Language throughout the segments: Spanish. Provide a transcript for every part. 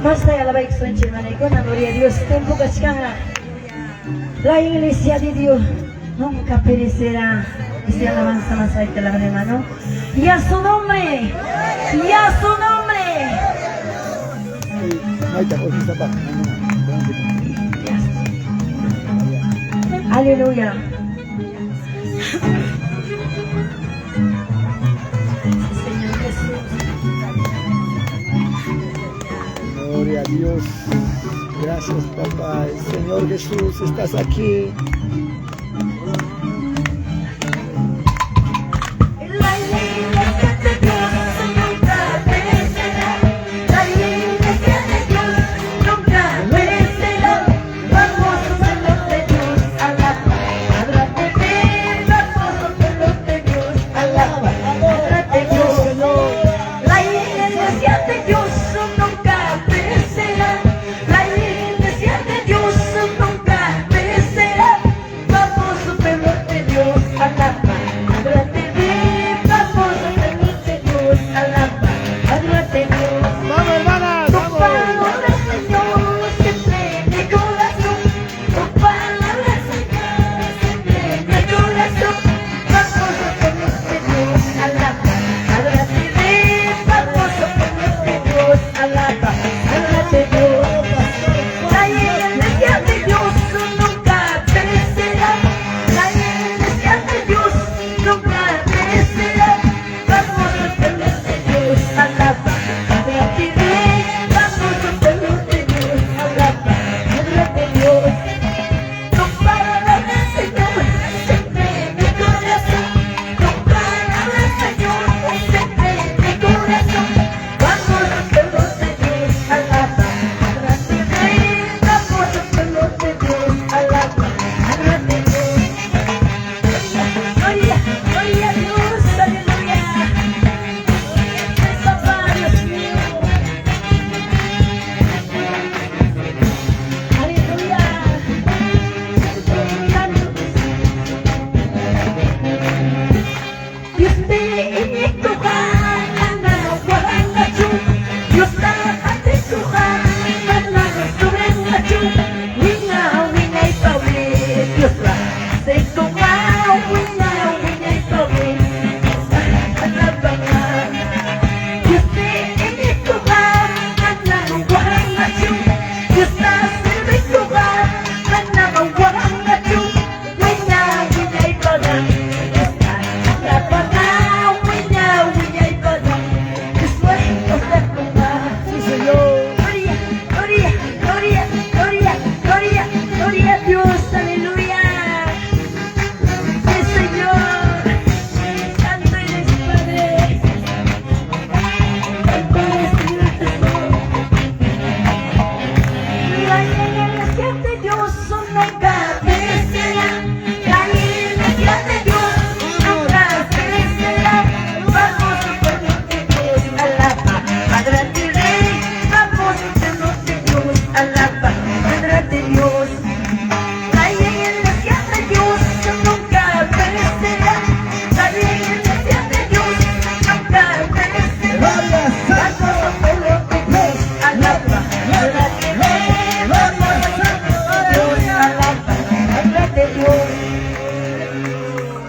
Basta alabaik suncin maneko na gloria a Dios. Tempo kachkanga. La iglesia de Dios nunca perecerá. Y se alabanza más ahí te la hermano. Y a su nombre. Y a su nombre. Aleluya. Señor Jesús. Gloria a Dios. Gracias, papá. El Señor Jesús, estás aquí.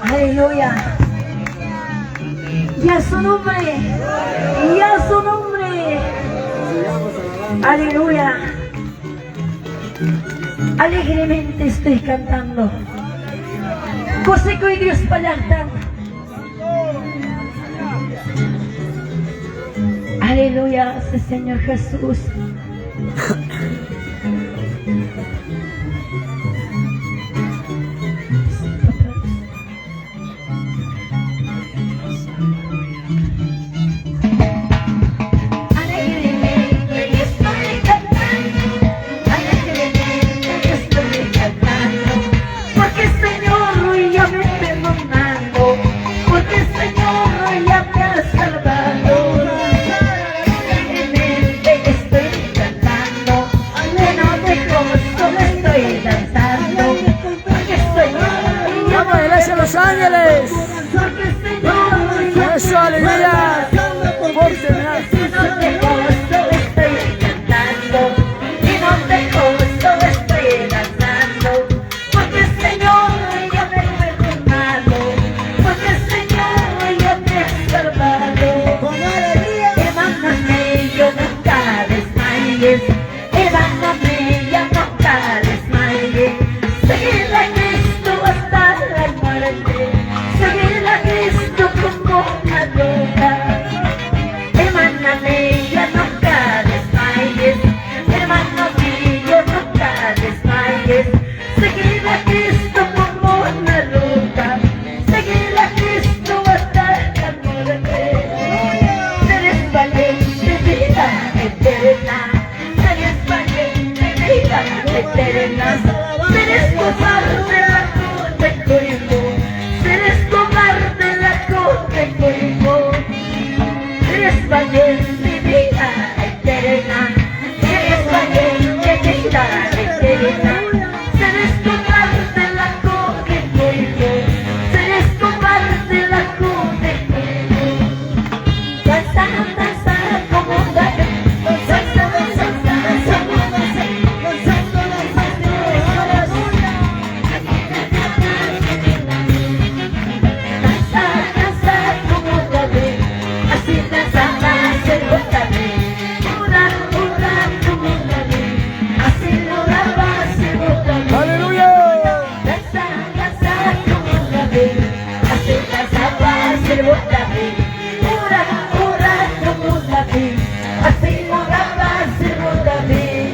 Aleluya. Y a su nombre. Y a su nombre. Aleluya. Alegremente estoy cantando. Cosa que hoy Dios palatan. Aleluya, Señor Jesús. Los Ángeles, eso, aleluya, porque me desmayes, levántate, ya nunca desmayes. Seguir a Cristo hasta la muerte, seguir a Cristo como una loca. Hermáname, ya nunca desmayes, hermano mío, nunca desmayes. Seguir a Cristo como una loca, seguir a Cristo hasta la muerte. Eres valiente, vida eterna, eres valiente, vida eterna. Eres cobarde, la cruz de cuerpo, eres cobarde, la cruz de cuerpo. Eres valiente, vida eterna, eres valiente, vida eterna. Eres cobarde, la cruz de cuerpo, eres cobarde, la cruz de cuerpo. Danza, danza, como David, danza, danza, danza, como David, danza, danza como David, así danzaba David. Hurra, hurra como David, así oraba David. ¡Aleluya! Danza, danza como David, así danzaba David. Hurra, hurra como David, así oraba David.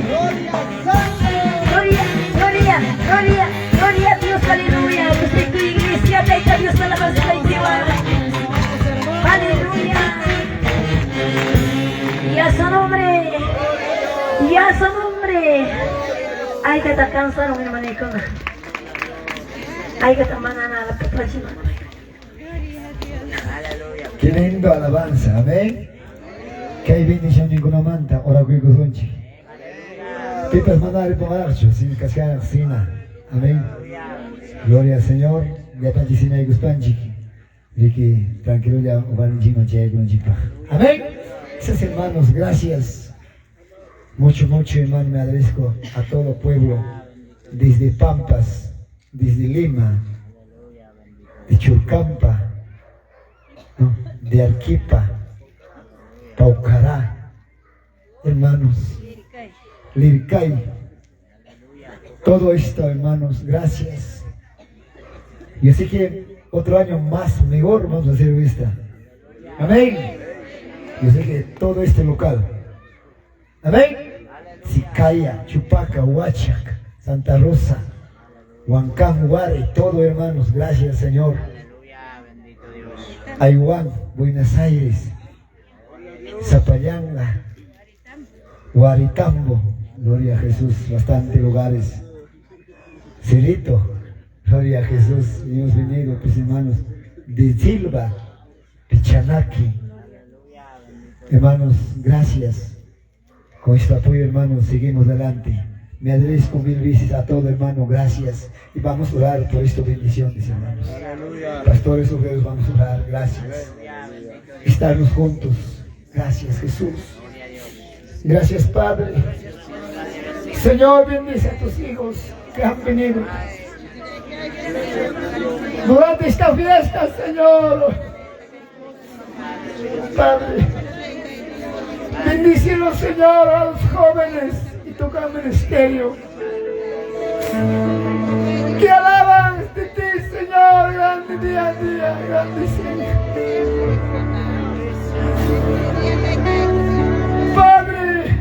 Gloria, gloria, gloria, gloria a Dios, aleluya. Usted tu iglesia, te a Dios alabanza y llevar. Aleluya. Y a su nombre, y a su nombre. Ay, que te cansaron, mi hermano. Ay, que te mandan a la próxima. Qué lindo alabanza, amén. Que hay bendición ninguna manta, ora que gozonchi. Pipas mandar por archo, sin cascar, sina. Amén. Gloria al Señor. Ya panchi sina y guspanchi. Ricky, tranquilo ya, ovalinchino che, glonchipa. Amén. Esas hermanos, gracias. Mucho, mucho, hermano, me agradezco a todo el pueblo. Desde Pampas, desde Lima, de Churcampa, ¿no? De Arequipa, Paucará, hermanos, Lircay, todo esto, hermanos, gracias. Y así que otro año más, mejor, vamos a hacer esta. Amén. Yo sé que todo este local, amén. Sicaya, Chupaca, Huachac, Santa Rosa, Huancán, Huare, todo, hermanos, gracias, Señor. Ayuán, Buenos Aires, Zapayanga, Huaritambo, gloria a Jesús, bastantes lugares. Cerrito, gloria a Jesús, hemos venido, pues hermanos, de Silva, de Chanaki. Hermanos, gracias. Con este apoyo, hermanos, seguimos adelante. Me agradezco mil veces a todo, hermano, gracias. Y vamos a orar por esta bendición, mis hermanos. Pastores obreros, vamos a orar, gracias. Estarnos juntos, gracias, Jesús. Gracias, Padre. Señor, bendice a tus hijos que han venido durante esta fiesta, Señor. Padre, bendícelos, Señor, a los jóvenes y tu gran ministerio que alaban de ti, Señor, grande día a día, grande Señor. Padre,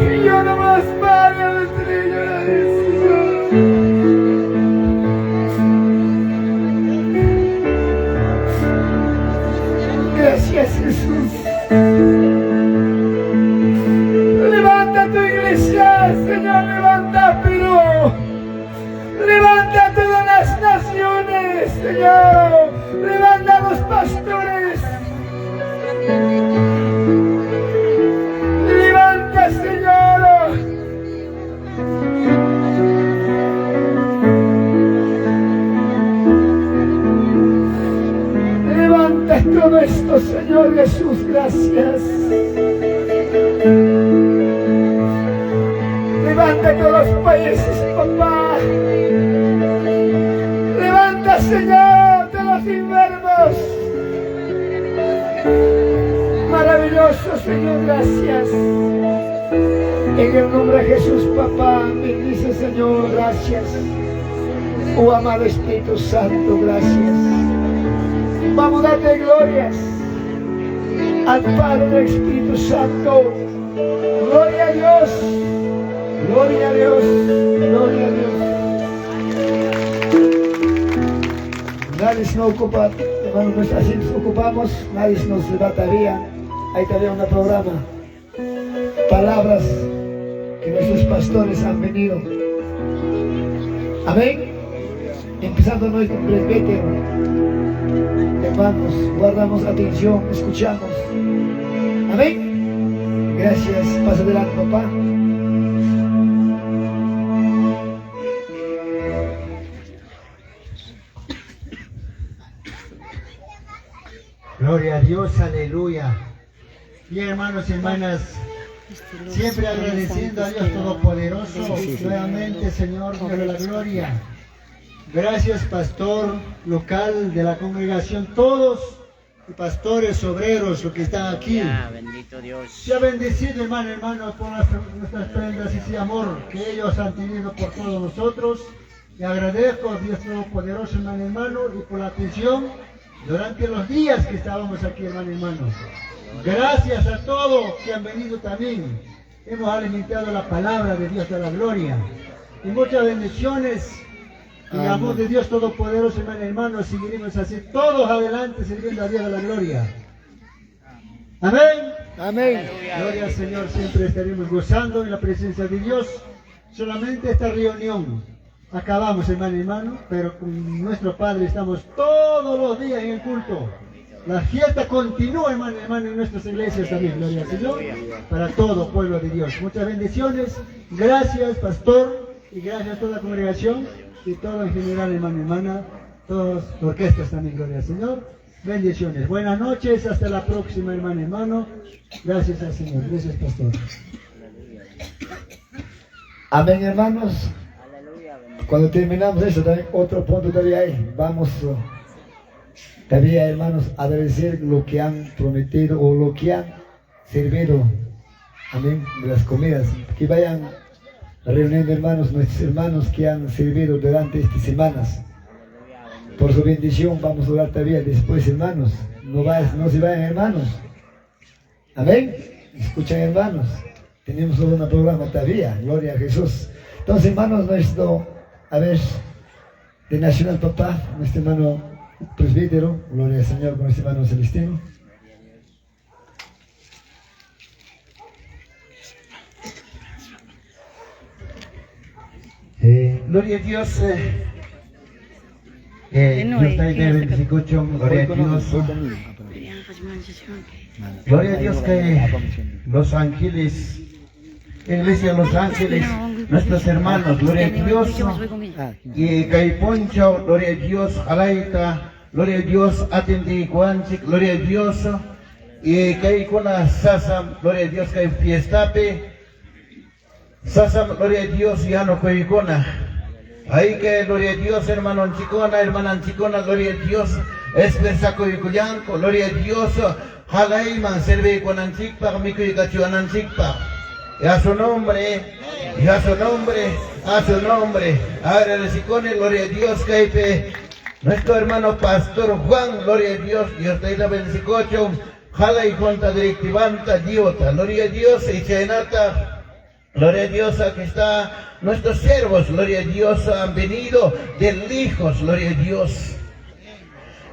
y yo nomás, Padre, me entrego la decisión. Gracias, Jesús. Levanta tu iglesia, Señor, levanta Perú. Levanta todas las naciones, Señor. Levanta a los pastores. Levanta, Señor. Levanta todo esto, Señor Jesús, gracias. Levanta todos los países, papá. Levanta, Señor, de los enfermos. Maravilloso, Señor, gracias. En el nombre de Jesús, papá, bendice, Señor, gracias. Oh amado Espíritu Santo, gracias. Vamos a darte glorias al Padre del Espíritu Santo. Gloria a Dios, gloria a Dios, gloria a Dios. Nadie se nos ocupa, hermanos, así nos ocupamos, nadie se nos va todavía. Ahí todavía un programa. Palabras que nuestros pastores han venido. Amén. Empezando nuestro presbítero. Hermanos, guardamos atención, escuchamos. Amén. Gracias. Pasa adelante, papá. Gloria a Dios, aleluya. Bien, hermanos y hermanas, siempre agradeciendo a Dios Todopoderoso, nuevamente, Señor, Dios de la gloria. Gracias, pastor local de la congregación, todos y pastores, obreros, los que están aquí. Bendito Dios. Sea bendecido, hermano, por nuestras prendas y ese amor que ellos han tenido por todos nosotros. Y agradezco a Dios Todopoderoso, hermano, y por la atención durante los días que estábamos aquí, hermano. Gracias a todos que han venido también. Hemos alimentado la palabra de Dios de la gloria. Y muchas bendiciones. Y el amor de Dios Todopoderoso, hermano, seguiremos así todos adelante sirviendo a Dios de la gloria. Amén. Amén. Gloria al Señor, siempre estaremos gozando en la presencia de Dios. Solamente esta reunión acabamos, hermano, pero con nuestro Padre estamos todos los días en el culto. La fiesta continúa, hermano, en nuestras iglesias también, gloria al Señor, para todo pueblo de Dios. Muchas bendiciones, gracias, pastor, y gracias a toda la congregación, y todo en general, hermana, todas las orquestas también, gloria al Señor. Bendiciones, buenas noches, hasta la próxima, hermano. Gracias al Señor, gracias, pastor. Amén, hermanos. Cuando terminamos eso, también otro punto todavía hay. Vamos todavía, hermanos, a agradecer lo que han prometido o lo que han servido. Amén, de las comidas. Que vayan reuniendo, hermanos, nuestros hermanos que han servido durante estas semanas. Por su bendición vamos a orar todavía después, hermanos. No se vayan, hermanos. Amén. Escuchan, hermanos. Tenemos un programa todavía. Gloria a Jesús. Entonces, hermanos, a ver, de Nacional Papá, nuestro hermano presbítero, gloria al Señor con nuestro hermano Celestino. Gloria a Dios. Dios está ahí, gloria a Dios. Gloria a Dios que los ángeles, Iglesia de los Ángeles, nuestros hermanos, gloria a Dios, y Caiponcho, gloria a Dios, Alaita, gloria a Dios, Atendi Guanchik, gloria a Dios, y Caicona Sasam, gloria a Dios, que Fiestape, Sasam, gloria a Dios, Yano Caicona. Ahí que, gloria a Dios, hermana Chicona, gloria a Dios, Espersaco y Cuyanco, gloria a Dios, Jalaiman, Serve con Anchikpa, Mico y Cachuan Anchikpa. Y a su nombre, agradecicone, gloria a Dios, Caipe, nuestro hermano pastor Juan, gloria a Dios, Dios te la bendicocho, Jala y Junta Directivanta, Diota, gloria a Dios, y Chainata, gloria a Dios, aquí está nuestros siervos, gloria a Dios, han venido del hijos, gloria a Dios.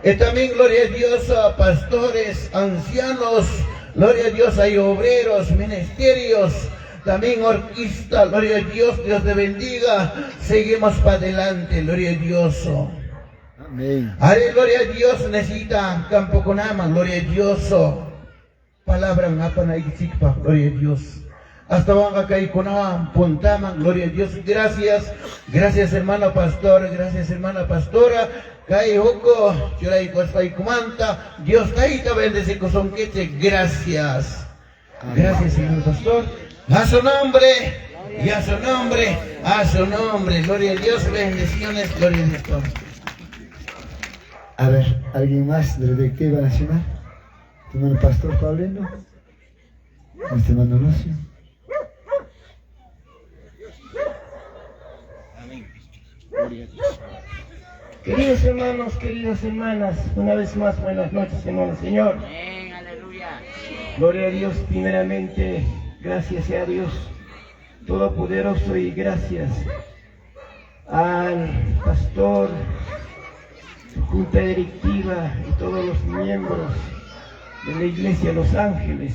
Y también, gloria a Dios, a pastores, ancianos, gloria a Dios, hay obreros, ministerios, también orquesta, gloria a Dios, Dios te bendiga, seguimos para adelante, gloria a Dios. Amén. Are, gloria a Dios, necesita campo con ama, gloria a Dios, palabra en apana y chikpa, gloria a Dios. Hasta vanga kai con puntama, gloria a Dios, gracias hermano pastor, gracias hermana pastora. Kai Hoko, Churay Cospay Kumanta, Dios Taita bendice Cosonquete, gracias. Gracias, señor pastor. A su nombre, y a su nombre, gloria a Dios, bendiciones, gloria a Dios. A ver, ¿alguien más de la directiva nacional? ¿Tu hermano pastor Paulino? ¿Nuestro hermano Lucio? Queridos hermanos, queridas hermanas, una vez más, buenas noches en el Señor. Gloria a Dios, primeramente, gracias sea a Dios Todopoderoso y gracias al pastor, junta directiva y todos los miembros de la Iglesia Los Ángeles.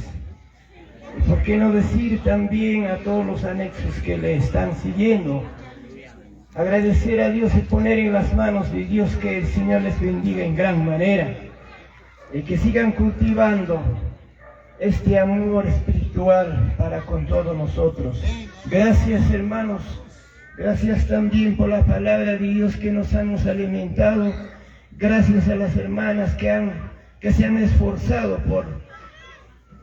Y por qué no decir también a todos los anexos que le están siguiendo. Agradecer a Dios y poner en las manos de Dios que el Señor les bendiga en gran manera y que sigan cultivando este amor espiritual para con todos nosotros. Gracias hermanos, gracias también por la palabra de Dios que nos hemos alimentado, gracias a las hermanas que se han esforzado por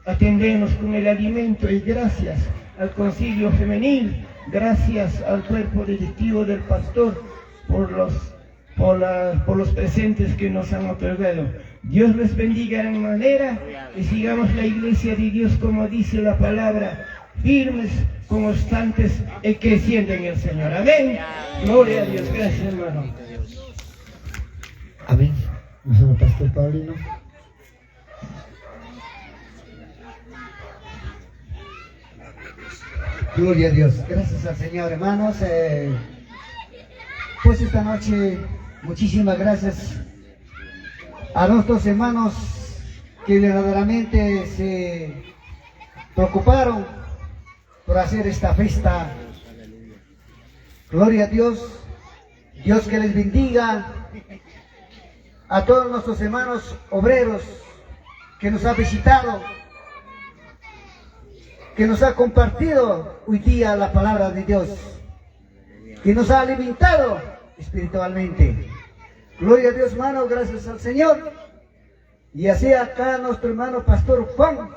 atendernos con el alimento y gracias al concilio femenil, gracias al cuerpo directivo del pastor por los presentes que nos han otorgado. Dios les bendiga en manera y sigamos la iglesia de Dios como dice la palabra, firmes, constantes y creciendo en el Señor. Amén. Gloria a Dios. Gracias, hermano. Amén. Nuestro pastor Paulino. Gloria a Dios. Gracias al Señor, hermanos. Pues esta noche, muchísimas gracias a nuestros hermanos que verdaderamente se preocuparon por hacer esta fiesta. Gloria a Dios. Dios que les bendiga. A todos nuestros hermanos obreros que nos ha visitado, que nos ha compartido hoy día la palabra de Dios, que nos ha alimentado espiritualmente. Gloria a Dios, hermano, gracias al Señor. Y así acá nuestro hermano pastor Juan,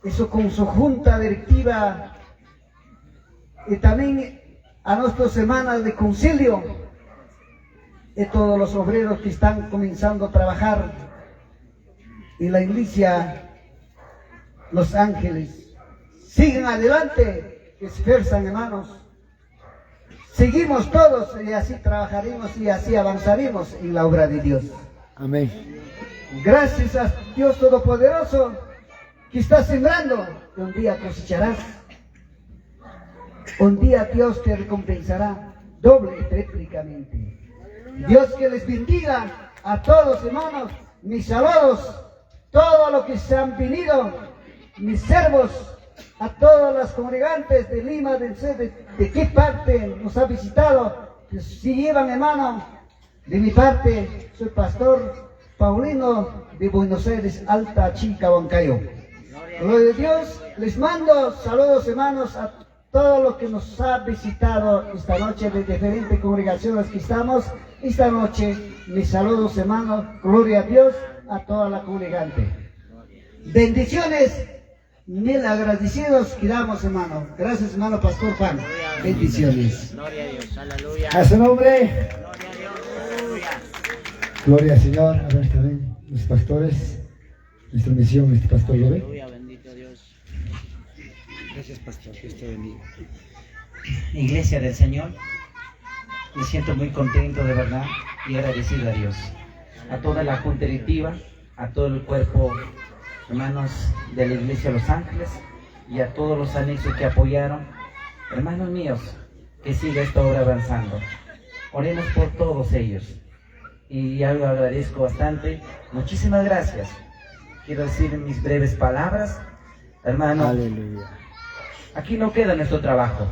eso con su junta directiva, y también a nuestras hermanas de concilio, y todos los obreros que están comenzando a trabajar en la iglesia Los Ángeles. Sigan adelante, esfuerzan hermanos. Seguimos todos y así trabajaremos y así avanzaremos en la obra de Dios. Amén. Gracias a Dios Todopoderoso que está sembrando, que un día cosecharás. Un día Dios te recompensará doble y triplicamente. Dios que les bendiga a todos hermanos, mis saludos, todos los que se han venido, mis servos, a todas las congregantes de Lima, de qué parte nos ha visitado, que si llevan hermano, de mi parte, soy pastor Paulino de Buenos Aires, Alta Chica, Huancayo. Gloria a Dios, les mando saludos hermanos a todos los que nos ha visitado esta noche de diferentes congregaciones que estamos. Esta noche, mis saludos hermanos, gloria a Dios, a toda la congregante. Bendiciones, mil agradecidos quedamos hermano. Gracias hermano Pastor Juan. Bendiciones. Gloria a Dios, aleluya. A su nombre. Gloria a Dios, Gloria al Señor. A ver también los pastores. Nuestra misión, este pastor lo ve. aleluya, bendito Dios. Gracias, pastor. Dios te bendiga. Iglesia del Señor, me siento muy contento de verdad y agradecido a Dios, a toda la junta directiva, a todo el cuerpo, hermanos de la Iglesia Los Ángeles y a todos los anexos que apoyaron, hermanos míos, que siga esta obra avanzando. Oremos por todos ellos y ya lo agradezco bastante. Muchísimas gracias. Quiero decir en mis breves palabras, hermanos, Aleluya. aquí no queda nuestro trabajo.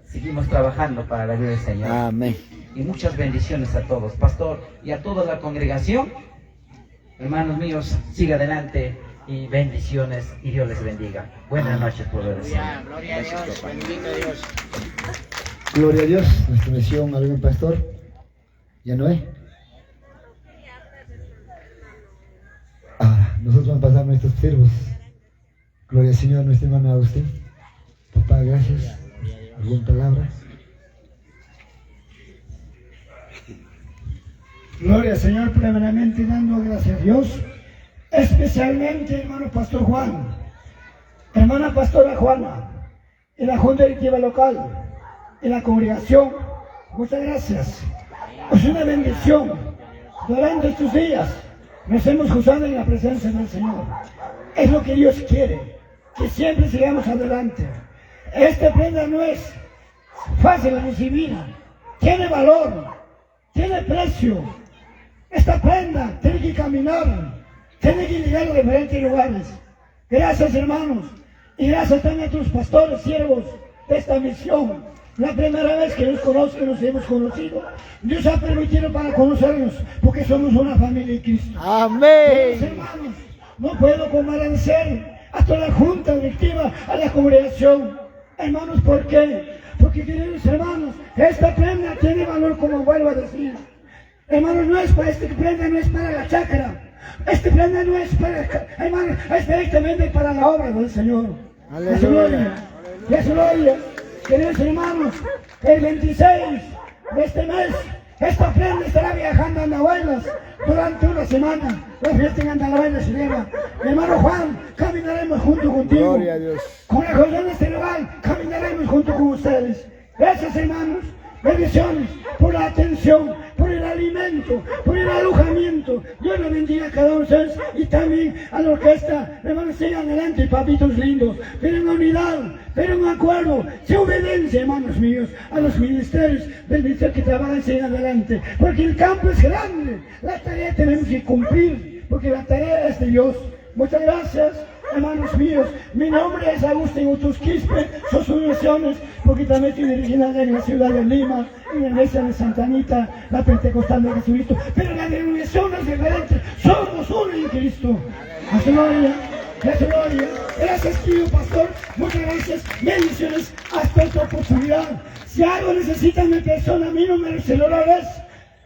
Seguimos trabajando para la gloria del Señor. Amén. Y muchas bendiciones a todos, pastor, y a toda la congregación. Hermanos míos, siga adelante y bendiciones y Dios les bendiga. Buenas noches, pueblo del Señor. Gloria a Dios. Bendito Dios. Gloria a Dios. Nuestra misión, algún pastor. ¿Ya no es? Nosotros vamos a pasar nuestros siervos. Gloria al Señor, nuestra hermana Agustín. Papá, gracias. ¿Alguna palabra? Gloria al Señor, primeramente dando gracias a Dios, especialmente hermano Pastor Juan, hermana Pastora Juana, y la Junta Directiva Local, y la congregación. Muchas gracias. Es una bendición. Durante estos días nos hemos gozado en la presencia del Señor. Es lo que Dios quiere, que siempre sigamos adelante. Esta prenda no es fácil de recibir, tiene valor, tiene precio. Esta prenda tiene que caminar, tiene que llegar a diferentes lugares. Gracias, hermanos, y gracias también a tus pastores, siervos de esta misión. La primera vez que nos conozco, nos hemos conocido. Dios ha permitido para conocernos, porque somos una familia en Cristo. Amén. Hermanos, no puedo convencer a toda la junta directiva, a la congregación. Hermanos, ¿por qué? Porque, queridos hermanos, esta prenda tiene valor, como vuelvo a decir. Hermanos, no es para esta prenda, no es para la chacra. Esta prenda no es para, hermanos, es directamente para la obra del Señor. Aleluya. Aleluya. Queridos hermanos, el 26 de este mes, esta prenda estará viajando a Andahuaylas durante una semana. La fiesta en Andahuaylas se lleva. Mi hermano Juan, caminaremos junto contigo. Gloria a Dios. Con la reunión de este lugar, caminaremos junto con ustedes. Gracias, hermanos. Bendiciones por la atención, por el alimento, por el alojamiento. Dios le bendiga a cada uno de ustedes y también a la orquesta. Hermanos, sigan adelante, papitos lindos. Pero en unidad, pero en acuerdo, se obediencia, hermanos míos, a los ministerios del ministerio que trabajan, sigan adelante. Porque el campo es grande, la tarea tenemos que cumplir, porque la tarea es de Dios. Muchas gracias, hermanos míos. Mi nombre es Agustín Utusquispe, sus soluciones, porque también estoy dirigida en la ciudad de Lima, en la iglesia de Santa Anita, la Pentecostal de Jesucristo. Pero la denominación es diferente, somos uno en Cristo. A su gloria, a su gloria. Gracias, querido pastor, muchas gracias. Bendiciones hasta esta oportunidad. Si algo necesitan mi persona, mi número celular es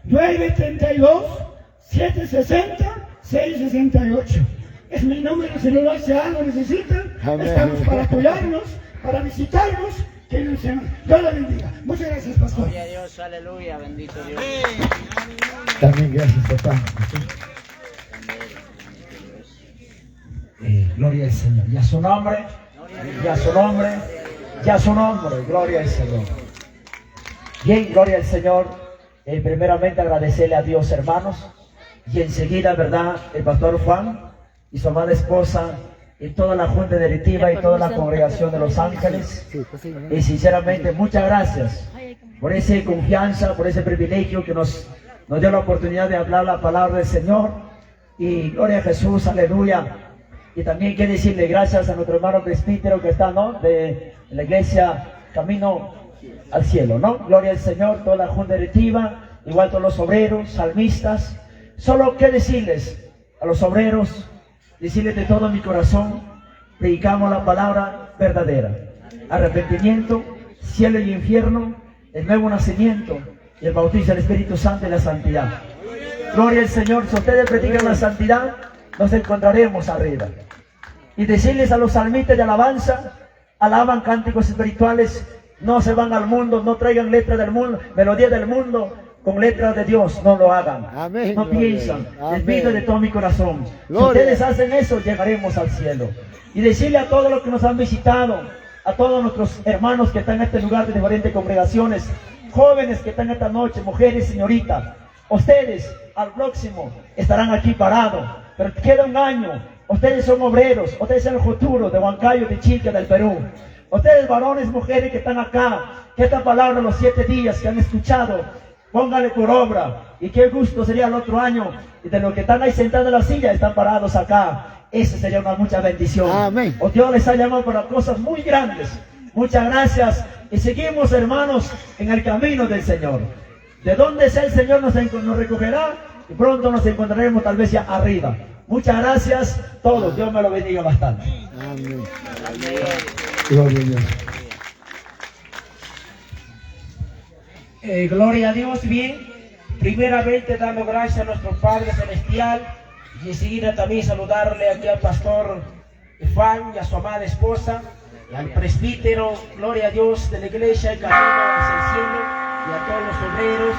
932-760-668. Es mi número celular, si algo necesitan. Amén. Estamos para apoyarnos, para visitarnos. Que Dios la bendiga. Muchas gracias, pastor. Gloria a Dios, aleluya, bendito Dios. También gracias, papá. Gloria al Señor. Y a su nombre, y a su nombre, y a su nombre. Gloria al Señor. Bien, gloria al Señor. Primeramente agradecerle a Dios, hermanos. Y enseguida, ¿verdad? El pastor Juan y su amada esposa y toda la junta directiva y toda la congregación de Los Ángeles. Y sinceramente, muchas gracias por esa confianza, por ese privilegio que nos dio la oportunidad de hablar la palabra del Señor. Y gloria a Jesús, aleluya. Y también quiero decirle gracias a nuestro hermano presbítero que está, ¿no? De la iglesia Camino al Cielo, ¿no? Gloria al Señor, toda la junta directiva, igual todos los obreros, salmistas. Solo quiero decirles a los obreros, decirles de todo mi corazón, predicamos la palabra verdadera. Arrepentimiento, cielo y infierno, el nuevo nacimiento, y el bautismo del Espíritu Santo y la santidad. Gloria al Señor. Si ustedes predican la santidad, nos encontraremos arriba. Y decirles a los salmistas de alabanza, alaban cánticos espirituales, no se van al mundo, no traigan letras del mundo, melodías del mundo, con letras de Dios, no lo hagan. Amén. No piensan, les pido de todo mi corazón. Si Gloria. ustedes hacen eso, llegaremos al cielo. Y decirle a todos los que nos han visitado, a todos nuestros hermanos que están en este lugar de diferentes congregaciones, jóvenes que están esta noche, mujeres, señoritas, ustedes al próximo estarán aquí parados, pero queda un año. Ustedes son obreros, ustedes son el futuro de Huancayo, de Chica, del Perú. Ustedes varones, mujeres que están acá, que esta palabra los 7 días que han escuchado, póngale por obra. Y qué gusto sería el otro año, y de los que están ahí sentados en la silla, están parados acá. Esa sería una mucha bendición. Amén. O Dios les ha llamado para cosas muy grandes. Muchas gracias. Y seguimos, hermanos, en el camino del Señor. De donde sea el Señor nos recogerá, y pronto nos encontraremos tal vez ya arriba. Muchas gracias a todos. Dios me lo bendiga bastante. Amén. Gloria a Dios. Gloria a Dios, bien. Primeramente dando gracias a nuestro Padre Celestial y enseguida también saludarle aquí al pastor Juan y a su amada esposa, y al presbítero, gloria a Dios, de la iglesia El Camino hacia el Cielo, y a todos los obreros,